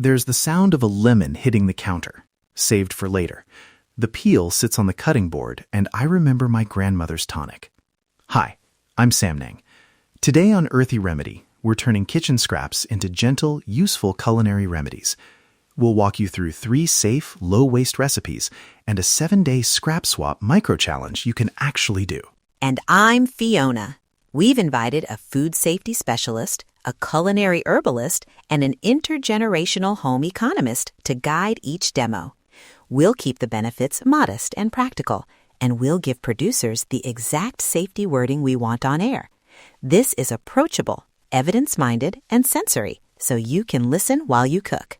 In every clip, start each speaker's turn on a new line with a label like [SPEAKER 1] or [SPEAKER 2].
[SPEAKER 1] There's the sound of a lemon hitting the counter, saved for later. The peel sits on the cutting board, and I remember my grandmother's tonic. Hi, I'm Samnang. Today on Earthy Remedy, we're turning kitchen scraps into gentle, useful culinary remedies. We'll walk you through 3 safe, low-waste recipes and a 7-day scrap swap microchallenge you can actually do.
[SPEAKER 2] And I'm Fiona. We've invited a food safety specialist, a culinary herbalist, and an intergenerational home economist to guide each demo. We'll keep the benefits modest and practical, and we'll give producers the exact safety wording we want on air. This is approachable, evidence-minded, and sensory, so you can listen while you cook.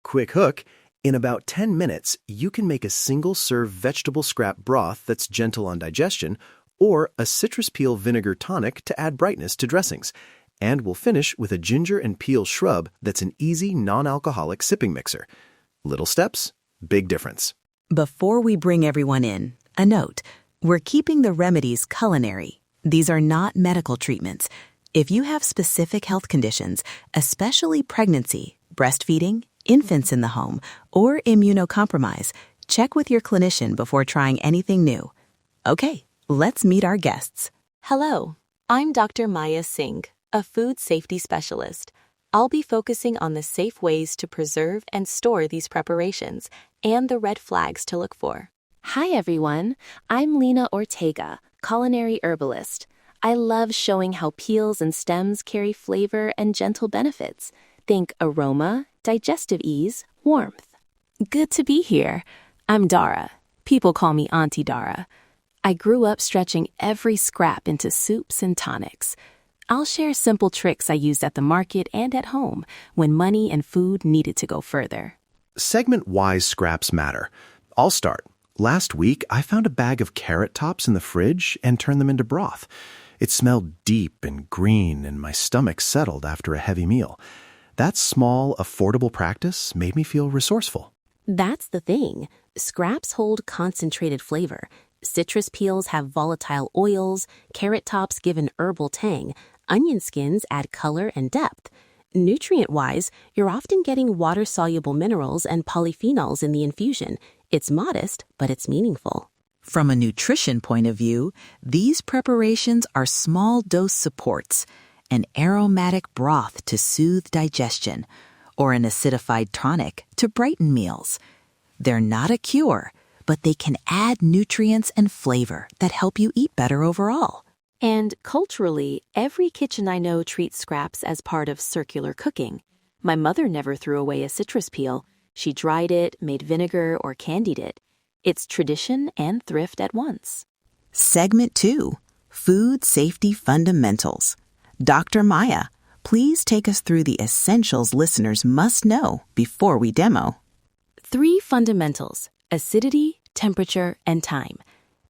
[SPEAKER 3] Quick hook, in about 10 minutes, you can make a single-serve vegetable scrap broth that's gentle on digestion, or a citrus peel vinegar tonic to add brightness to dressings. And we'll finish with a ginger and peel shrub that's an easy, non-alcoholic sipping mixer. Little steps, big difference.
[SPEAKER 2] Before we bring everyone in, a note. We're keeping the remedies culinary. These are not medical treatments. If you have specific health conditions, especially pregnancy, breastfeeding, infants in the home, or immunocompromise, check with your clinician before trying anything new. Okay, let's meet our guests.
[SPEAKER 4] Hello, I'm Dr. Maya Singh, a food safety specialist. I'll be focusing on the safe ways to preserve and store these preparations and the red flags to look for.
[SPEAKER 5] Hi everyone, I'm Lena Ortega, culinary herbalist. I love showing how peels and stems carry flavor and gentle benefits. Think aroma, digestive ease, warmth. Good to be here. I'm Dara. People call me Auntie Dara. I grew up stretching every scrap into soups and tonics. I'll share simple tricks I used at the market and at home when money and food needed to go further.
[SPEAKER 3] Segment why scraps matter. I'll start. Last week, I found a bag of carrot tops in the fridge and turned them into broth. It smelled deep and green, and my stomach settled after a heavy meal. That small, affordable practice made me feel resourceful.
[SPEAKER 5] That's the thing. Scraps hold concentrated flavor. Citrus peels have volatile oils, carrot tops give an herbal tang, onion skins add color and depth. Nutrient-wise, you're often getting water-soluble minerals and polyphenols in the infusion. It's modest, but it's meaningful.
[SPEAKER 2] From a nutrition point of view, these preparations are small dose supports, an aromatic broth to soothe digestion, or an acidified tonic to brighten meals. They're not a cure, but they can add nutrients and flavor that help you eat better overall.
[SPEAKER 4] And culturally, every kitchen I know treats scraps as part of circular cooking. My mother never threw away a citrus peel. She dried it, made vinegar, or candied it. It's tradition and thrift at once.
[SPEAKER 2] Segment 2, Food Safety Fundamentals. Dr. Maya, please take us through the essentials listeners must know before we demo.
[SPEAKER 4] 3 fundamentals: acidity, temperature, and time.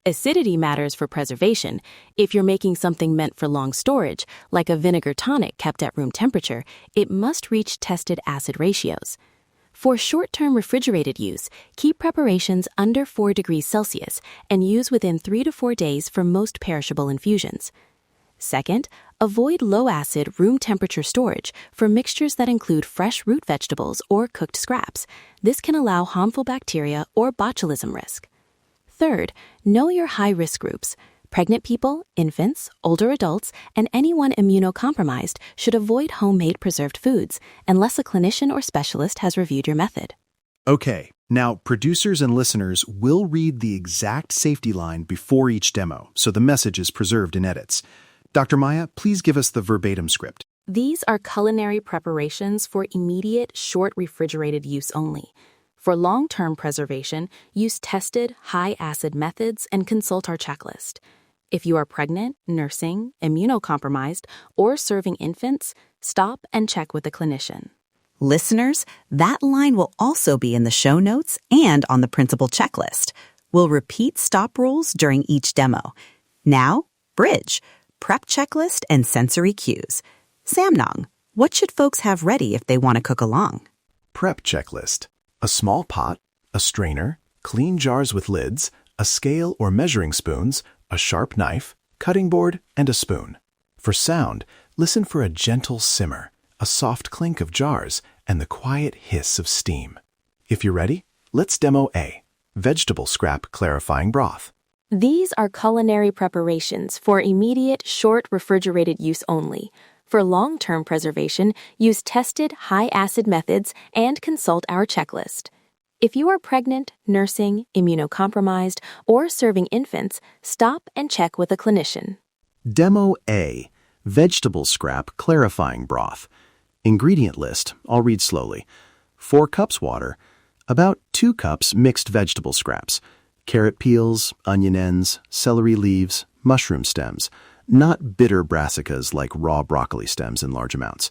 [SPEAKER 4] Acidity matters for preservation. If you're making something meant for long storage, like a vinegar tonic kept at room temperature, it must reach tested acid ratios. For short-term refrigerated use, keep preparations under 4 degrees Celsius and use within 3 to 4 days for most perishable infusions. Second, avoid low-acid, room-temperature storage for mixtures that include fresh root vegetables or cooked scraps. This can allow harmful bacteria or botulism risk. Third, know your high-risk groups. Pregnant people, infants, older adults, and anyone immunocompromised should avoid homemade preserved foods unless a clinician or specialist has reviewed your method.
[SPEAKER 1] Okay, now producers and listeners will read the exact safety line before each demo, so the message is preserved in edits. Dr. Maya, please give us the verbatim script.
[SPEAKER 4] These are culinary preparations for immediate, short refrigerated use only. For long-term preservation, use tested, high-acid methods and consult our checklist. If you are pregnant, nursing, immunocompromised, or serving infants, stop and check with a clinician.
[SPEAKER 2] Listeners, that line will also be in the show notes and on the printable checklist. We'll repeat stop rules during each demo. Now, bridge, prep checklist, and sensory cues. Samnang, what should folks have ready if they want to cook along?
[SPEAKER 3] Prep checklist. A small pot, a strainer, clean jars with lids, a scale or measuring spoons, a sharp knife, cutting board, and a spoon. For sound, listen for a gentle simmer, a soft clink of jars, and the quiet hiss of steam. If you're ready, let's demo A, vegetable scrap clarifying broth.
[SPEAKER 4] These are culinary preparations for immediate, short refrigerated use only. For long-term preservation, use tested high-acid methods and consult our checklist. If you are pregnant, nursing, immunocompromised, or serving infants, stop and check with a clinician.
[SPEAKER 3] Demo A, vegetable scrap clarifying broth. Ingredient list, I'll read slowly. 4 cups water, about 2 cups mixed vegetable scraps, carrot peels, onion ends, celery leaves, mushroom stems, not bitter brassicas like raw broccoli stems in large amounts,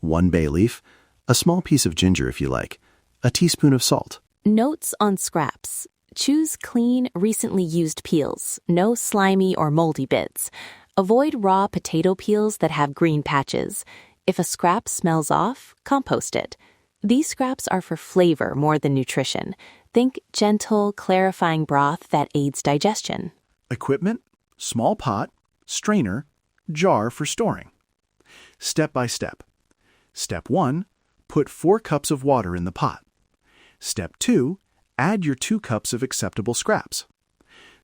[SPEAKER 3] 1 bay leaf, a small piece of ginger if you like, a teaspoon of salt.
[SPEAKER 4] Notes on scraps. Choose clean, recently used peels, no slimy or moldy bits. Avoid raw potato peels that have green patches. If a scrap smells off, compost it. These scraps are for flavor more than nutrition. Think gentle, clarifying broth that aids digestion.
[SPEAKER 1] Equipment, small pot, strainer, jar for storing. Step by step. Step 1, put 4 cups of water in the pot. Step 2, add your 2 cups of acceptable scraps.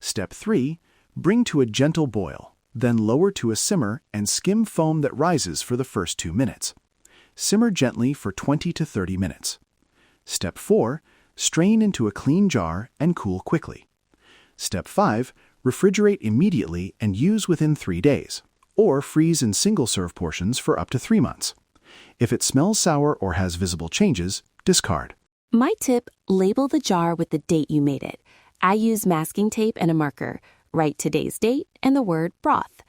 [SPEAKER 1] Step 3, bring to a gentle boil, then lower to a simmer and skim foam that rises for the first 2 minutes. Simmer gently for 20 to 30 minutes. Step 4, strain into a clean jar and cool quickly. Step 5, refrigerate immediately and use within 3 days, or freeze in single-serve portions for up to 3 months. If it smells sour or has visible changes, discard.
[SPEAKER 4] My tip, label the jar with the date you made it. I use masking tape and a marker. Write today's date and the word broth.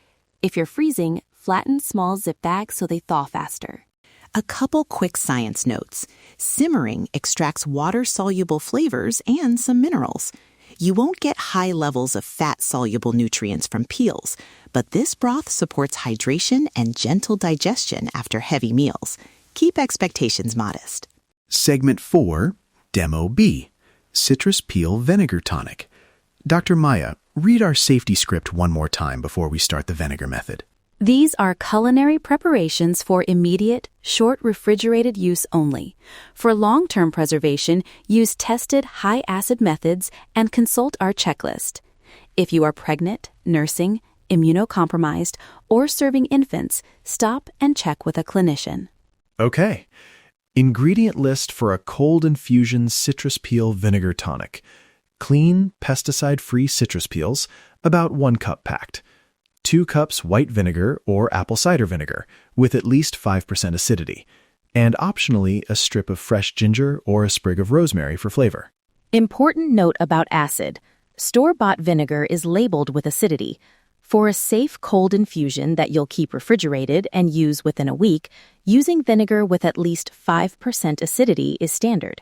[SPEAKER 4] If you're freezing, flatten small zip bags so they thaw faster.
[SPEAKER 2] A couple quick science notes. Simmering extracts water-soluble flavors and some minerals. You won't get high levels of fat-soluble nutrients from peels, but this broth supports hydration and gentle digestion after heavy meals. Keep expectations modest.
[SPEAKER 1] Segment 4, Demo B, citrus peel vinegar tonic. Dr. Maya, read our safety script one more time before we start the vinegar method.
[SPEAKER 4] These are culinary preparations for immediate, short refrigerated use only. For long-term preservation, use tested high-acid methods and consult our checklist. If you are pregnant, nursing, immunocompromised, or serving infants, stop and check with a clinician.
[SPEAKER 1] Okay. Ingredient list for a cold infusion citrus peel vinegar tonic. Clean, pesticide-free citrus peels, about 1 cup packed. 2 cups white vinegar or apple cider vinegar with at least 5% acidity, and optionally a strip of fresh ginger or a sprig of rosemary for flavor.
[SPEAKER 4] Important note about acid. Store-bought vinegar is labeled with acidity. For a safe cold infusion that you'll keep refrigerated and use within a week, using vinegar with at least 5% acidity is standard.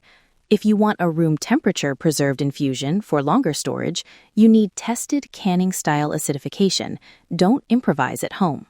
[SPEAKER 4] If you want a room temperature preserved infusion for longer storage, you need tested canning-style acidification. Don't improvise at home.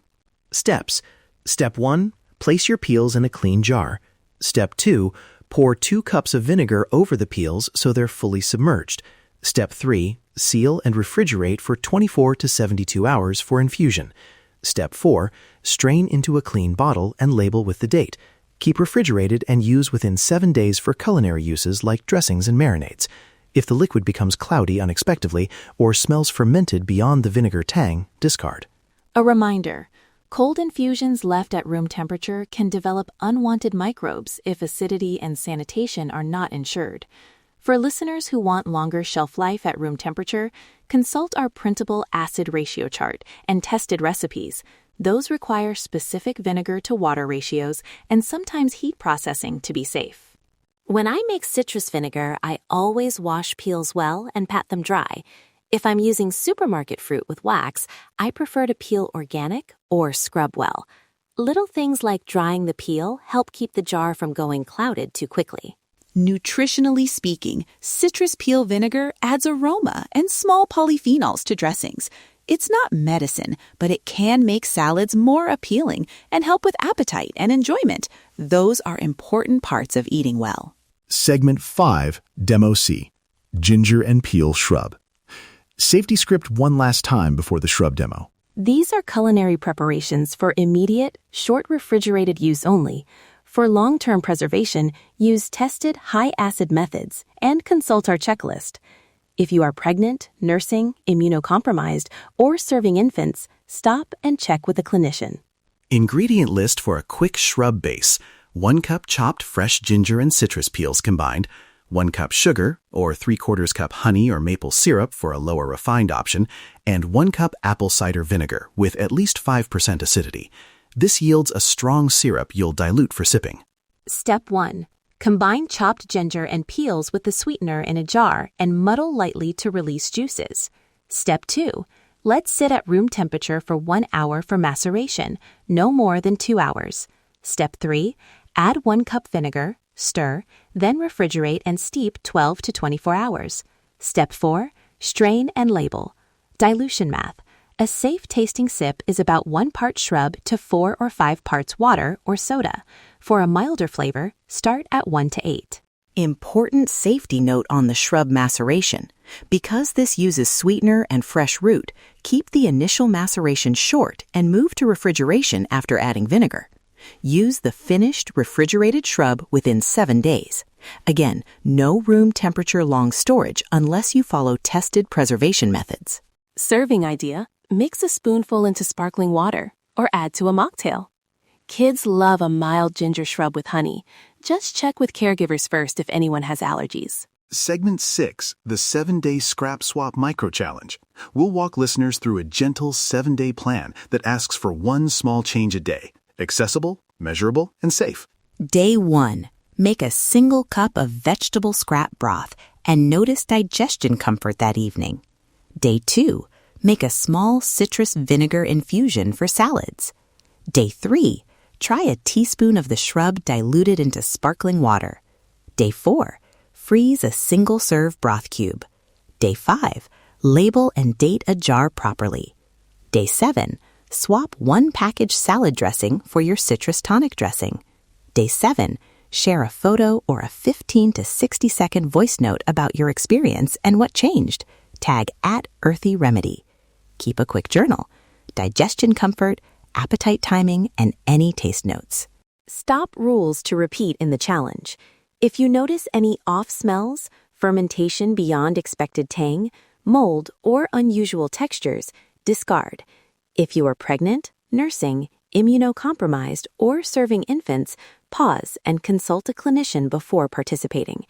[SPEAKER 3] Steps. Step 1, place your peels in a clean jar. Step 2, pour 2 cups of vinegar over the peels so they're fully submerged. Step 3, seal and refrigerate for 24 to 72 hours for infusion. Step 4, strain into a clean bottle and label with the date. Keep refrigerated and use within 7 days for culinary uses like dressings and marinades. If the liquid becomes cloudy unexpectedly or smells fermented beyond the vinegar tang, discard.
[SPEAKER 4] A reminder, cold infusions left at room temperature can develop unwanted microbes if acidity and sanitation are not ensured. For listeners who want longer shelf life at room temperature, consult our printable acid ratio chart and tested recipes. Those require specific vinegar to water ratios and sometimes heat processing to be safe. When I make citrus vinegar, I always wash peels well and pat them dry. If I'm using supermarket fruit with wax, I prefer to peel organic or scrub well. Little things like drying the peel help keep the jar from going clouded too quickly.
[SPEAKER 2] Nutritionally speaking, citrus peel vinegar adds aroma and small polyphenols to dressings. It's not medicine, but it can make salads more appealing and help with appetite and enjoyment. Those are important parts of eating well.
[SPEAKER 1] Segment 5, Demo C, ginger and peel shrub. Safety script one last time before the shrub demo.
[SPEAKER 4] These are culinary preparations for immediate, short refrigerated use only. For long-term preservation, use tested high-acid methods and consult our checklist. If you are pregnant, nursing, immunocompromised, or serving infants, stop and check with a clinician.
[SPEAKER 1] Ingredient list for a quick shrub base: 1 cup chopped fresh ginger and citrus peels combined, 1 cup sugar, or 3/4 cup honey or maple syrup for a lower refined option, and 1 cup apple cider vinegar with at least 5% acidity. This yields a strong syrup you'll dilute for sipping.
[SPEAKER 4] Step 1. Combine chopped ginger and peels with the sweetener in a jar and muddle lightly to release juices. Step 2. Let sit at room temperature for 1 hour for maceration, no more than 2 hours. Step 3. Add 1 cup vinegar, stir, then refrigerate and steep 12 to 24 hours. Step 4. Strain and label. Dilution math. A safe tasting sip is about 1 part shrub to 4 or 5 parts water or soda. For a milder flavor, start at 1 to 8.
[SPEAKER 2] Important safety note on the shrub maceration. Because this uses sweetener and fresh root, keep the initial maceration short and move to refrigeration after adding vinegar. Use the finished refrigerated shrub within 7 days. Again, no room temperature long storage unless you follow tested preservation methods.
[SPEAKER 4] Serving idea: mix a spoonful into sparkling water or add to a mocktail. Kids love a mild ginger shrub with honey. Just check with caregivers first if anyone has allergies.
[SPEAKER 1] Segment 6, the 7-day scrap swap microchallenge. We'll walk listeners through a gentle 7-day plan that asks for 1 small change a day. Accessible, measurable, and safe.
[SPEAKER 2] Day 1. Make a single cup of vegetable scrap broth and notice digestion comfort that evening. Day 2. Make a small citrus vinegar infusion for salads. Day 3. Try a teaspoon of the shrub diluted into sparkling water. Day 4. Freeze a single-serve broth cube. Day 5. Label and date a jar properly. Day 7. Swap 1 package salad dressing for your citrus tonic dressing. Day 7. Share a photo or a 15 to 60-second voice note about your experience and what changed. Tag @EarthyRemedy. Keep a quick journal. Digestion comfort, appetite timing, and any taste notes.
[SPEAKER 4] Stop rules to repeat in the challenge. If you notice any off smells, fermentation beyond expected tang, mold, or unusual textures, discard. If you are pregnant, nursing, immunocompromised, or serving infants, pause and consult a clinician before participating.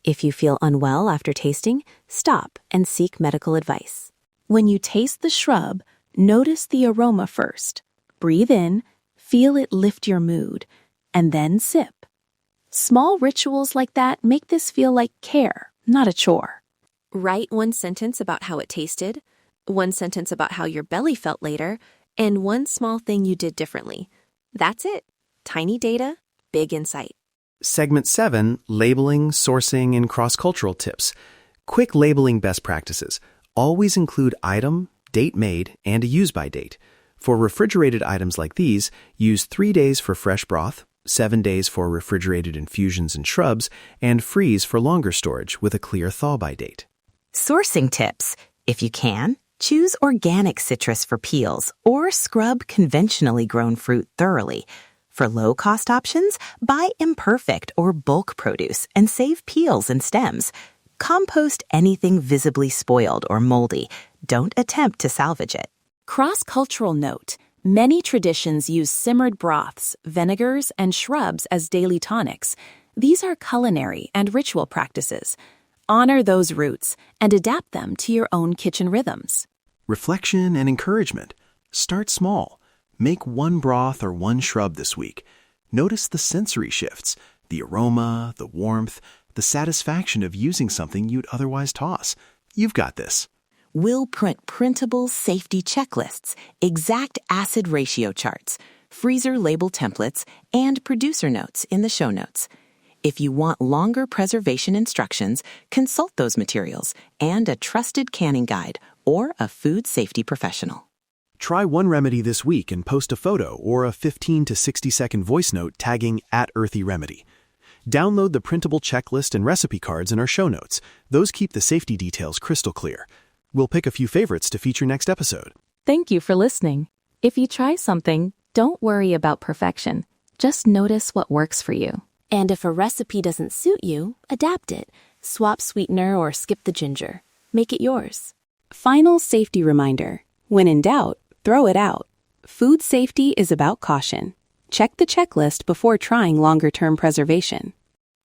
[SPEAKER 4] If you feel unwell after tasting, stop and seek medical advice. When you taste the shrub, notice the aroma first. Breathe in, feel it lift your mood, and then sip. Small rituals like that make this feel like care, not a chore. Write 1 sentence about how it tasted, 1 sentence about how your belly felt later, and 1 small thing you did differently. That's it. Tiny data, big insight.
[SPEAKER 3] Segment 7, labeling, sourcing, and cross-cultural tips. Quick labeling best practices. Always include item, date made, and a use-by date. For refrigerated items like these, use 3 days for fresh broth, 7 days for refrigerated infusions and shrubs, and freeze for longer storage with a clear thaw-by date.
[SPEAKER 2] Sourcing tips. If you can, choose organic citrus for peels or scrub conventionally grown fruit thoroughly. For low-cost options, buy imperfect or bulk produce and save peels and stems. Compost anything visibly spoiled or moldy. Don't attempt to salvage it.
[SPEAKER 4] Cross-cultural note. Many traditions use simmered broths, vinegars, and shrubs as daily tonics. These are culinary and ritual practices. Honor those roots and adapt them to your own kitchen rhythms.
[SPEAKER 1] Reflection and encouragement. Start small. Make 1 broth or 1 shrub this week. Notice the sensory shifts, the aroma, the warmth, the satisfaction of using something you'd otherwise toss. You've got this.
[SPEAKER 2] We'll print printable safety checklists, exact acid ratio charts, freezer label templates, and producer notes in the show notes. If you want longer preservation instructions, consult those materials and a trusted canning guide or a food safety professional.
[SPEAKER 1] Try 1 remedy this week and post a photo or a 15 to 60-second voice note tagging @EarthyRemedy. Download the printable checklist and recipe cards in our show notes. Those keep the safety details crystal clear. We'll pick a few favorites to feature next episode.
[SPEAKER 4] Thank you for listening. If you try something, don't worry about perfection. Just notice what works for you.
[SPEAKER 5] And if a recipe doesn't suit you, adapt it. Swap sweetener or skip the ginger. Make it yours.
[SPEAKER 6] Final safety reminder. When in doubt, throw it out. Food safety is about caution. Check the checklist before trying longer-term preservation.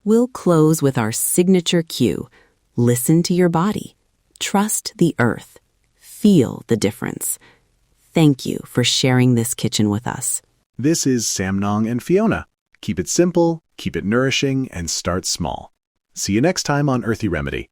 [SPEAKER 2] We'll close with our signature cue. Listen to your body. Trust the earth. Feel the difference. Thank you for sharing this kitchen with us.
[SPEAKER 3] This is Samnang and Fiona. Keep it simple, keep it nourishing, and start small. See you next time on Earthy Remedy.